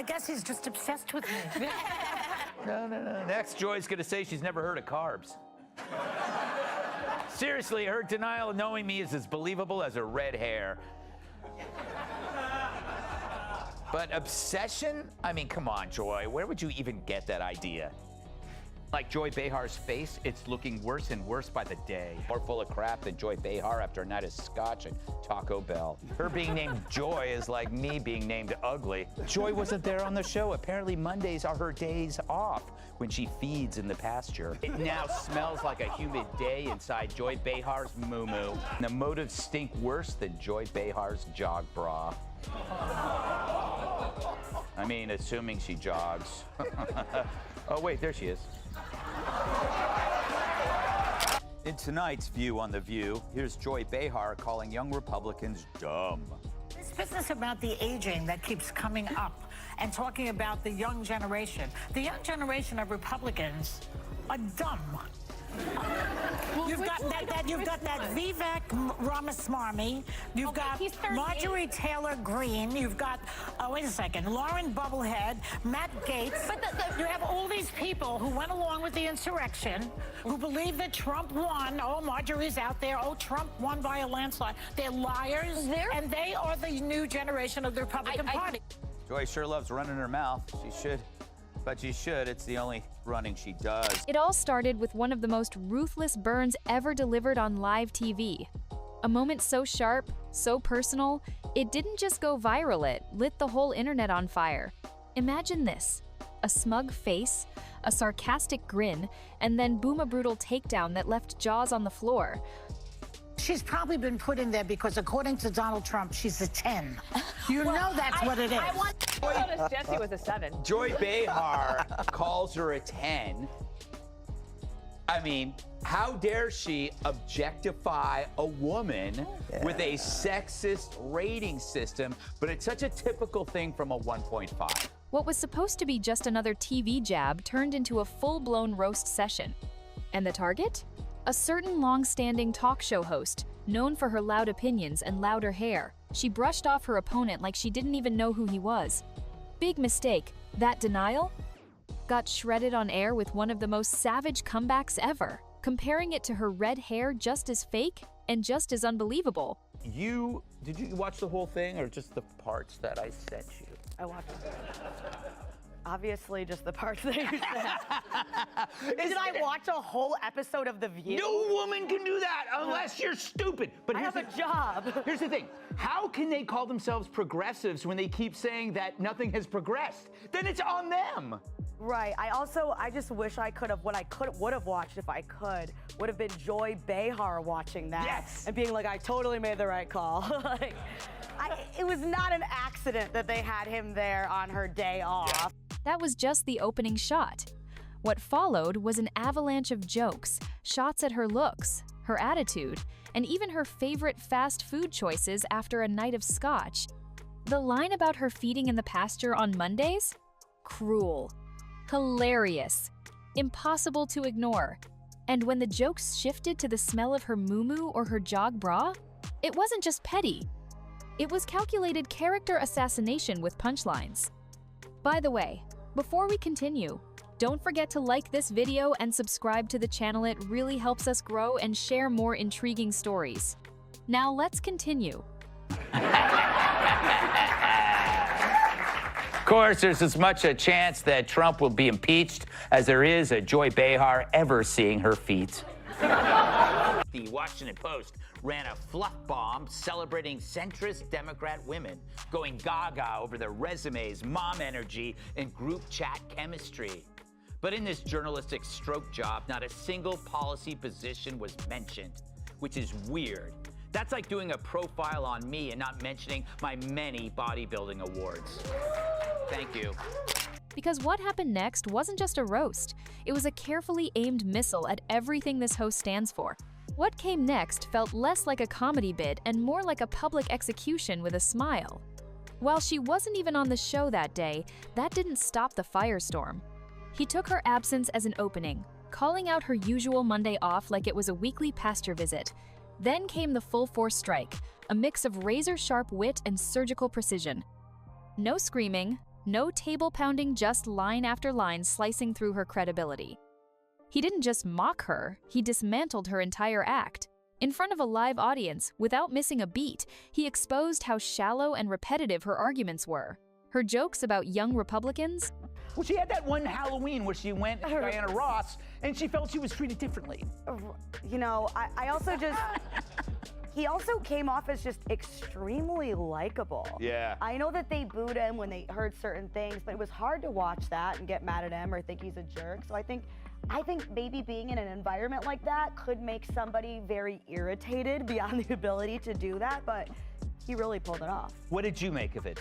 I guess he's just obsessed with me. No. Next, Joy's gonna say she's never heard of carbs. Seriously, her denial of knowing me is as believable as her red hair. But obsession? I mean, come on, Joy. Where would you even get that idea? Like Joy Behar's face, it's looking worse and worse by the day. More full of crap than Joy Behar after a night of scotch and Taco Bell. Her being named Joy is like me being named ugly. Joy wasn't there on the show. Apparently Mondays are her days off when she feeds in the pasture. It now smells like a humid day inside Joy Behar's moo-moo. And the motives stink worse than Joy Behar's jog bra. I mean, assuming she jogs. Oh, wait, there she is. In tonight's View on The View, here's Joy Behar calling young Republicans dumb. This business about the aging that keeps coming up and talking about the young generation. The young generation of Republicans are dumb. You've got that Vivek Ramaswamy. You've got Marjorie Taylor Greene. You've got, wait a second, Lauren Bubblehead, Matt Gaetz. But you have all these people who went along with the insurrection, who believe that Trump won. Oh, Marjorie's out there. Oh, Trump won by a landslide. They're liars, and they are the new generation of the Republican Party. Joy sure loves running her mouth. She should. But she should. It's the only running she does. It all started with one of the most ruthless burns ever delivered on live TV. A moment so sharp, so personal, it didn't just go viral, it lit the whole internet on fire. Imagine this: a smug face, a sarcastic grin, and then boom, a brutal takedown that left jaws on the floor. She's probably been put in there because, according to Donald Trump, she's a 10. You know that's what it is. I noticed Jesse was a 7. Joy Behar calls her a 10. I mean, how dare she objectify a woman with a sexist rating system, but it's such a typical thing from a 1.5. What was supposed to be just another TV jab turned into a full-blown roast session. And the target? A certain long-standing talk show host, known for her loud opinions and louder hair. She brushed off her opponent like she didn't even know who he was. Big mistake. That denial got shredded on air with one of the most savage comebacks ever, comparing it to her red hair just as fake and just as unbelievable. Did you watch the whole thing or just the parts that I sent you? I watched it. Obviously, just the parts that you said. Did I watch a whole episode of The View? No woman can do that unless you're stupid. But I have a job. Here's the thing. How can they call themselves progressives when they keep saying that nothing has progressed? Then it's on them. Right. I just wish I could have, what I would have watched if I could, would have been Joy Behar watching that. Yes. And being like, I totally made the right call. Like, it was not an accident that they had him there on her day off. Yeah. That was just the opening shot. What followed was an avalanche of jokes, shots at her looks, her attitude, and even her favorite fast food choices after a night of scotch. The line about her feeding in the pasture on Mondays? Cruel. Hilarious. Impossible to ignore. And when the jokes shifted to the smell of her moo-moo or her jog bra, it wasn't just petty. It was calculated character assassination with punchlines. By the way, before we continue, don't forget to like this video and subscribe to the channel. It really helps us grow and share more intriguing stories. Now let's continue. Of course, there's as much a chance that Trump will be impeached as there is a Joy Behar ever seeing her feet. The Washington Post ran a fluff bomb celebrating centrist Democrat women, going gaga over their resumes, mom energy, and group chat chemistry. But in this journalistic stroke job, not a single policy position was mentioned, which is weird. That's like doing a profile on me and not mentioning my many bodybuilding awards. Thank you. Because what happened next wasn't just a roast, it was a carefully aimed missile at everything this host stands for. What came next felt less like a comedy bit and more like a public execution with a smile. While she wasn't even on the show that day, that didn't stop the firestorm. He took her absence as an opening, calling out her usual Monday off like it was a weekly pasture visit. Then came the full-force strike, a mix of razor-sharp wit and surgical precision. No screaming, No table pounding, just line after line slicing through her credibility. He didn't just mock her, he dismantled her entire act. In front of a live audience, without missing a beat, he exposed how shallow and repetitive her arguments were. Her jokes about young Republicans? Well, she had that one Halloween where she went as Diana Ross and she felt she was treated differently. You know, I also just... He also came off as just extremely likable. Yeah. I know that they booed him when they heard certain things, but it was hard to watch that and get mad at him or think he's a jerk. So I think maybe being in an environment like that could make somebody very irritated beyond the ability to do that, but he really pulled it off. What did you make of it?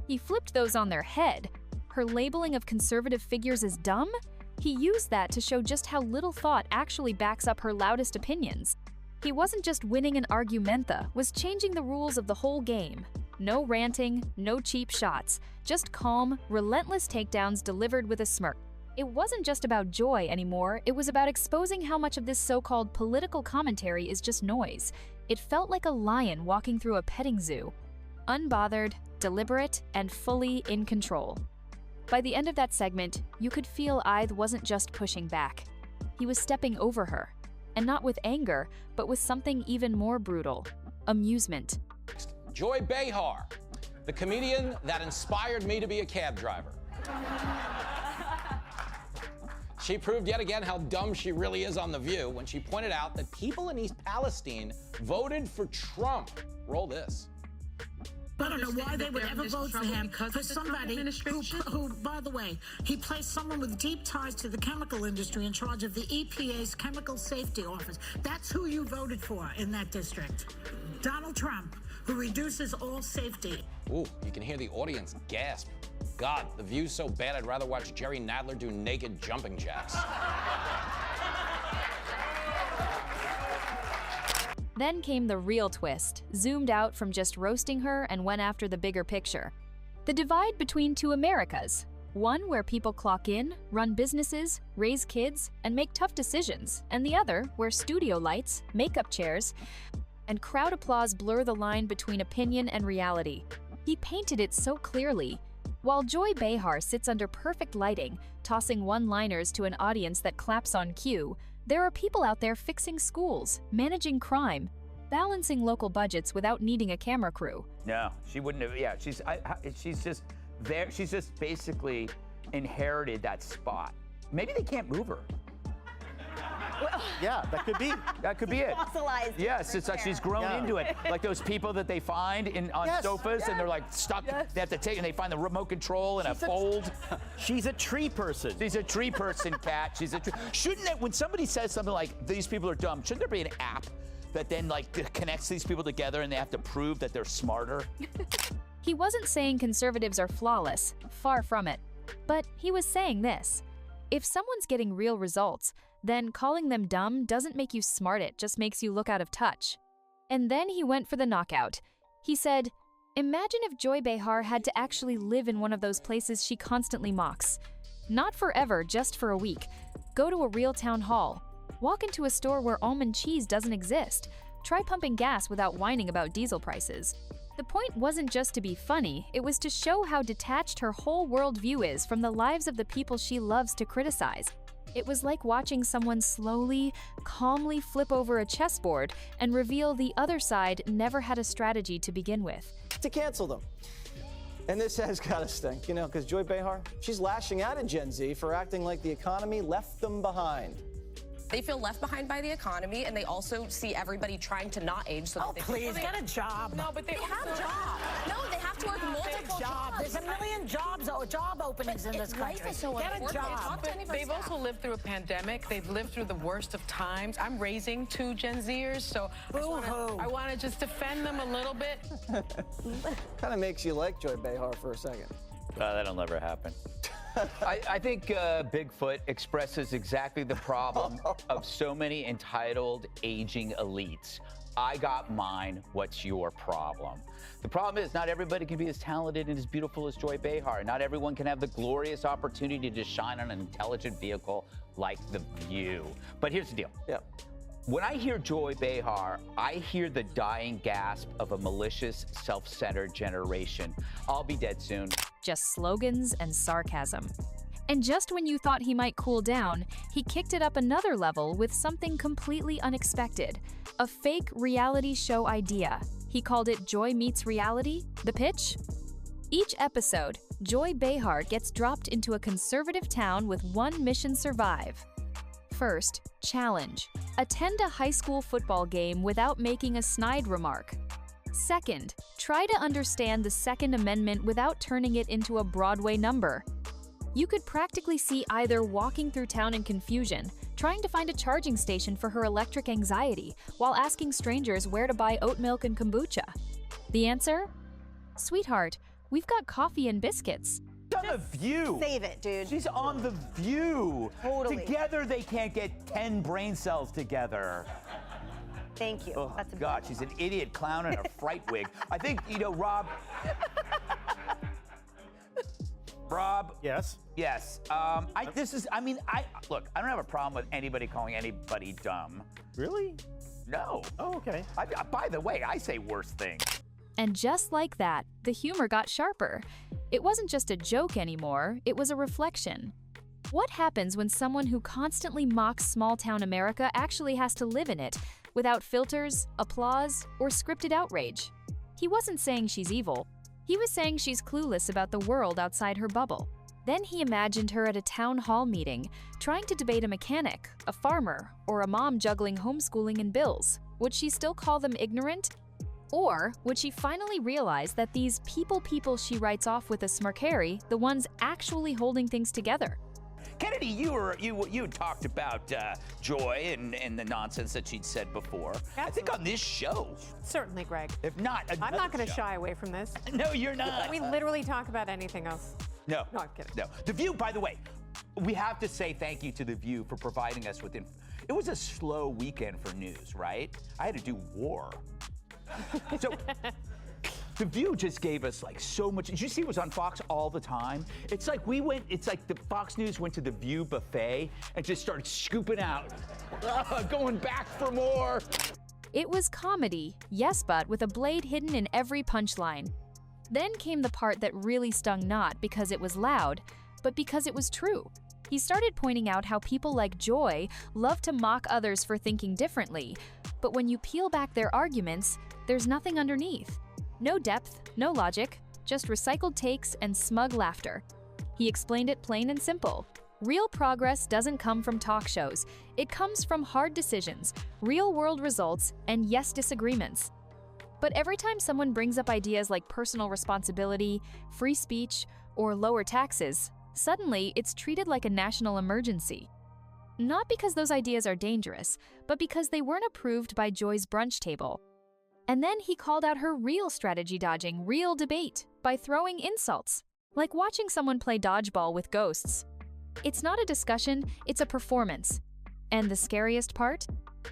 He flipped those on their head. Her labeling of conservative figures as dumb? He used that to show just how little thought actually backs up her loudest opinions. He wasn't just winning an argumenta, was changing the rules of the whole game. No ranting, no cheap shots, just calm, relentless takedowns delivered with a smirk. It wasn't just about Joy anymore, it was about exposing how much of this so-called political commentary is just noise. It felt like a lion walking through a petting zoo. Unbothered, deliberate, and fully in control. By the end of that segment, you could feel Ide wasn't just pushing back. He was stepping over her. And not with anger, but with something even more brutal: amusement. Joy Behar, the comedian that inspired me to be a cab driver. She proved yet again how dumb she really is on The View when she pointed out that people in East Palestine voted for Trump. Roll this. I don't know why they would ever vote for him, for somebody who, by the way, he placed someone with deep ties to the chemical industry in charge of the EPA's Chemical Safety Office. That's who you voted for in that district. Donald Trump, who reduces all safety. Ooh, you can hear the audience gasp. God, The View's so bad I'd rather watch Jerry Nadler do naked jumping jacks. Then came the real twist, zoomed out from just roasting her and went after the bigger picture. The divide between two Americas. One where people clock in, run businesses, raise kids, and make tough decisions, and the other where studio lights, makeup chairs, and crowd applause blur the line between opinion and reality. He painted it so clearly. While Joy Behar sits under perfect lighting, tossing one-liners to an audience that claps on cue, there are people out there fixing schools, managing crime, balancing local budgets without needing a camera crew. No, she wouldn't have. Yeah, she's just there. She's just basically inherited that spot. Maybe they can't move her. Yeah, that could be. That could be it. Fossilized. Yes, it's like she's grown into it. Like those people that they find on sofas and they're like stuck. They have to take and they find the remote control and a fold. She's a tree person. She's a tree person, Kat. She's a tree. Shouldn't it, when somebody says something like these people are dumb, shouldn't there be an app that then like connects these people together and they have to prove that they're smarter? He wasn't saying conservatives are flawless, far from it. But he was saying this: if someone's getting real results, then calling them dumb doesn't make you smart, it just makes you look out of touch. And then he went for the knockout. He said, imagine if Joy Behar had to actually live in one of those places she constantly mocks. Not forever, just for a week. Go to a real town hall. Walk into a store where almond cheese doesn't exist. Try pumping gas without whining about diesel prices. The point wasn't just to be funny, it was to show how detached her whole worldview is from the lives of the people she loves to criticize. It was like watching someone slowly, calmly flip over a chessboard and reveal the other side never had a strategy to begin with. To cancel them. And this has gotta stink, you know, because Joy Behar, she's lashing out at Gen Z for acting like the economy left them behind. They feel left behind by the economy, and they also see everybody trying to not age. So that they Please, get a job. No, but they have jobs. No, they have to work multiple jobs. There's a million job openings in this country. Life is so get a important. job. They've also lived through a pandemic. They've lived through the worst of times. I'm raising 2 Gen Zers, so I want to just defend them a little bit. Kind of makes you like Joy Behar for a second. That'll never happen. I think Bigfoot expresses exactly the problem of so many entitled, aging elites. I got mine, what's your problem? The problem is not everybody can be as talented and as beautiful as Joy Behar. Not everyone can have the glorious opportunity to shine on an intelligent vehicle like The View. But here's the deal. Yep. When I hear Joy Behar, I hear the dying gasp of a malicious, self-centered generation. I'll be dead soon. just slogans and sarcasm. And just when you thought he might cool down, he kicked it up another level with something completely unexpected, a fake reality show idea. He called it Joy Meets Reality. The pitch? Each episode, Joy Behar gets dropped into a conservative town with one mission: survive. First, challenge. Attend a high school football game without making a snide remark. Second, try to understand the Second Amendment without turning it into a Broadway number. You could practically see either walking through town in confusion, trying to find a charging station for her electric anxiety, while asking strangers where to buy oat milk and kombucha. The answer? Sweetheart, we've got coffee and biscuits. On The View. Save it, dude. She's on The View. Totally. Together they can't get 10 brain cells together. Thank you. Oh, That's a God, she's an idiot clown in a fright wig. I think, Rob. Rob. Yes? Yes. Look, I don't have a problem with anybody calling anybody dumb. Really? No. Oh, okay. By the way, I say worse things. And just like that, the humor got sharper. It wasn't just a joke anymore, it was a reflection. What happens when someone who constantly mocks small-town America actually has to live in it, without filters, applause, or scripted outrage? He wasn't saying she's evil. He was saying she's clueless about the world outside her bubble. Then he imagined her at a town hall meeting, trying to debate a mechanic, a farmer, or a mom juggling homeschooling and bills. Would she still call them ignorant? Or would she finally realize that these people she writes off with a smirkary, the ones actually holding things together? Kennedy, you talked about Joy and the nonsense that she'd said before. Absolutely. I think on this show. Certainly, Greg. If not, I'm not going to shy away from this. No, you're not. We literally talk about anything else. No. No, I'm kidding. No. The View, by the way, we have to say thank you to The View for providing us with It was a slow weekend for news, right? I had to do war. So The View just gave us like so much. Did you see it was on Fox all the time? It's like the Fox News went to the View buffet and just started scooping out, going back for more. It was comedy, yes, but with a blade hidden in every punchline. Then came the part that really stung, not because it was loud, but because it was true. He started pointing out how people like Joy love to mock others for thinking differently, but when you peel back their arguments, there's nothing underneath. No depth, no logic, just recycled takes and smug laughter. He explained it plain and simple. Real progress doesn't come from talk shows. It comes from hard decisions, real-world results, and yes, disagreements. But every time someone brings up ideas like personal responsibility, free speech, or lower taxes, suddenly it's treated like a national emergency. Not because those ideas are dangerous, but because they weren't approved by Joy's brunch table. And then he called out her real strategy dodging, real debate, by throwing insults, like watching someone play dodgeball with ghosts. It's not a discussion, it's a performance. And the scariest part?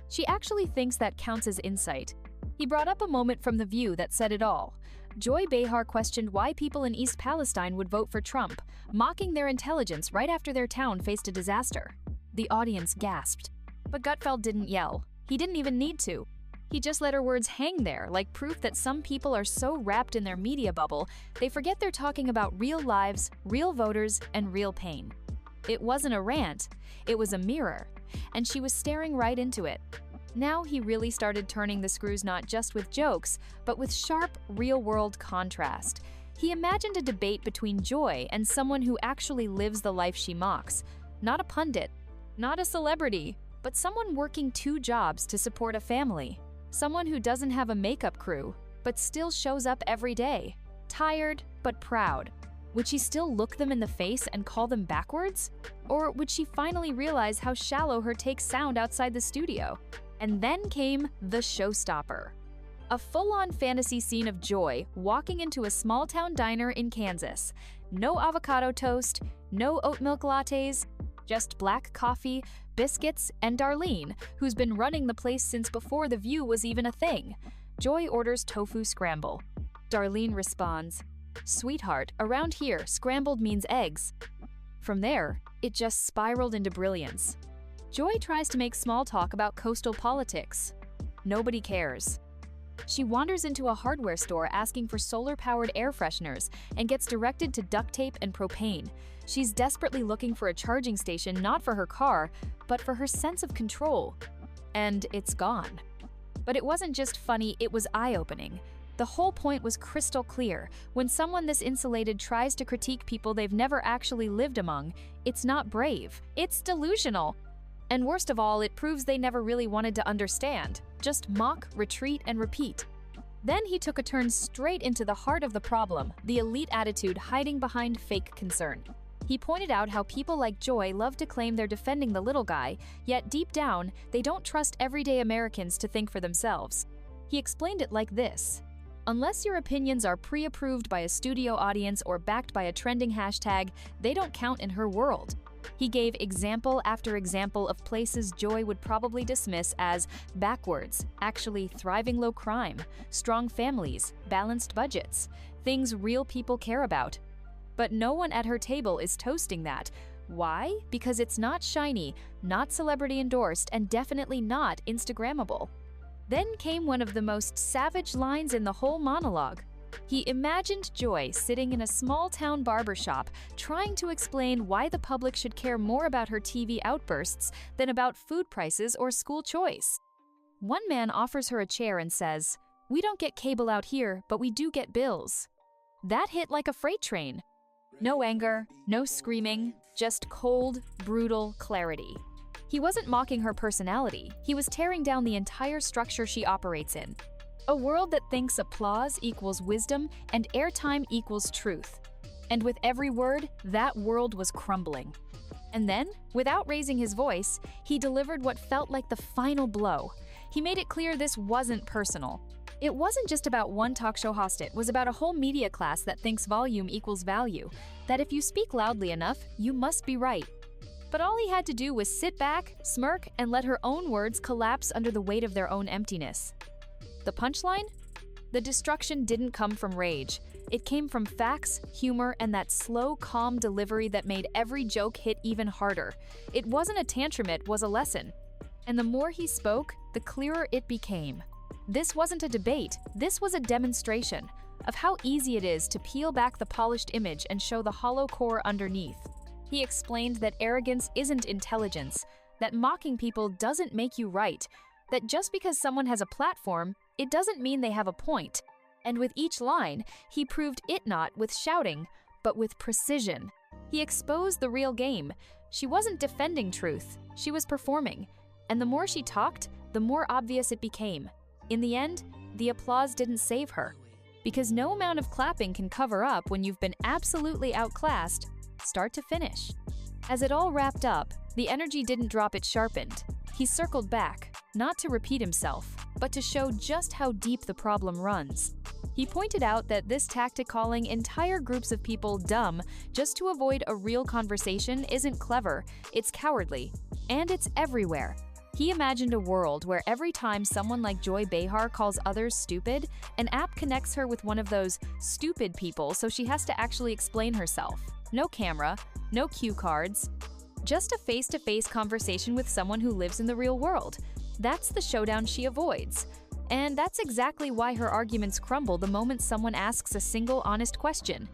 She actually thinks that counts as insight. He brought up a moment from The View that said it all. Joy Behar questioned why people in East Palestine would vote for Trump, mocking their intelligence right after their town faced a disaster. The audience gasped. But Gutfeld didn't yell. He didn't even need to. He just let her words hang there, like proof that some people are so wrapped in their media bubble, they forget they're talking about real lives, real voters, and real pain. It wasn't a rant, it was a mirror, and she was staring right into it. Now he really started turning the screws not just with jokes, but with sharp, real-world contrast. He imagined a debate between Joy and someone who actually lives the life she mocks. Not a pundit, not a celebrity, but someone working 2 jobs to support a family. Someone who doesn't have a makeup crew, but still shows up every day. Tired, but proud. Would she still look them in the face and call them backwards? Or would she finally realize how shallow her takes sound outside the studio? And then came the showstopper. A full-on fantasy scene of Joy walking into a small-town diner in Kansas. No avocado toast, no oat milk lattes, just black coffee, biscuits, and Darlene, who's been running the place since before The View was even a thing. Joy orders tofu scramble. Darlene responds, "Sweetheart, around here, scrambled means eggs." From there, it just spiraled into brilliance. Joy tries to make small talk about coastal politics. Nobody cares. She wanders into a hardware store asking for solar-powered air fresheners and gets directed to duct tape and propane. She's desperately looking for a charging station not for her car, but for her sense of control. And it's gone. But it wasn't just funny, it was eye-opening. The whole point was crystal clear. When someone this insulated tries to critique people they've never actually lived among, it's not brave, it's delusional. And worst of all, it proves they never really wanted to understand. Just mock, retreat, and repeat. Then he took a turn straight into the heart of the problem, the elite attitude hiding behind fake concern. He pointed out how people like Joy love to claim they're defending the little guy, yet deep down, they don't trust everyday Americans to think for themselves. He explained it like this: unless your opinions are pre-approved by a studio audience or backed by a trending hashtag, they don't count in her world. He gave example after example of places Joy would probably dismiss as backwards, actually thriving low crime, strong families, balanced budgets, things real people care about. But no one at her table is toasting that. Why? Because it's not shiny, not celebrity endorsed, and definitely not Instagrammable. Then came one of the most savage lines in the whole monologue. He imagined Joy sitting in a small-town barbershop trying to explain why the public should care more about her TV outbursts than about food prices or school choice. One man offers her a chair and says, "We don't get cable out here, but we do get bills." That hit like a freight train. No anger, no screaming, just cold, brutal clarity. He wasn't mocking her personality, he was tearing down the entire structure she operates in. A world that thinks applause equals wisdom and airtime equals truth. And with every word, that world was crumbling. And then, without raising his voice, he delivered what felt like the final blow. He made it clear this wasn't personal. It wasn't just about one talk show host, it was about a whole media class that thinks volume equals value, that if you speak loudly enough, you must be right. But all he had to do was sit back, smirk, and let her own words collapse under the weight of their own emptiness. The punchline? The destruction didn't come from rage. It came from facts, humor, and that slow, calm delivery that made every joke hit even harder. It wasn't a tantrum, it was a lesson. And the more he spoke, the clearer it became. This wasn't a debate, this was a demonstration of how easy it is to peel back the polished image and show the hollow core underneath. He explained that arrogance isn't intelligence, that mocking people doesn't make you right, that just because someone has a platform, it doesn't mean they have a point. And with each line, he proved it not with shouting, but with precision. He exposed the real game. She wasn't defending truth, she was performing. And the more she talked, the more obvious it became. In the end, the applause didn't save her. Because no amount of clapping can cover up when you've been absolutely outclassed, start to finish. As it all wrapped up, the energy didn't drop, it sharpened. He circled back, not to repeat himself, but to show just how deep the problem runs. He pointed out that this tactic, calling entire groups of people dumb just to avoid a real conversation, isn't clever, it's cowardly, and it's everywhere. He imagined a world where every time someone like Joy Behar calls others stupid, an app connects her with one of those stupid people so she has to actually explain herself. No camera, no cue cards, just a face-to-face conversation with someone who lives in the real world. That's the showdown she avoids. And that's exactly why her arguments crumble the moment someone asks a single honest question.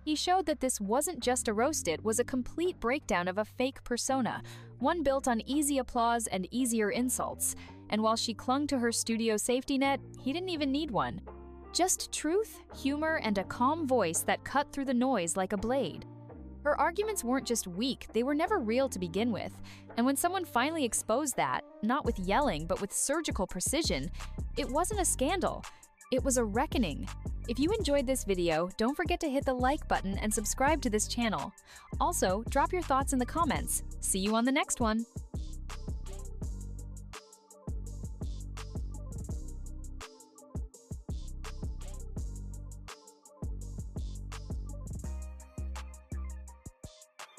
He showed that this wasn't just a roast, it was a complete breakdown of a fake persona, one built on easy applause and easier insults. And while she clung to her studio safety net, he didn't even need one. Just truth, humor, and a calm voice that cut through the noise like a blade. Her arguments weren't just weak, they were never real to begin with. And when someone finally exposed that, not with yelling, but with surgical precision, it wasn't a scandal. It was a reckoning. If you enjoyed this video, don't forget to hit the like button and subscribe to this channel. Also, drop your thoughts in the comments. See you on the next one.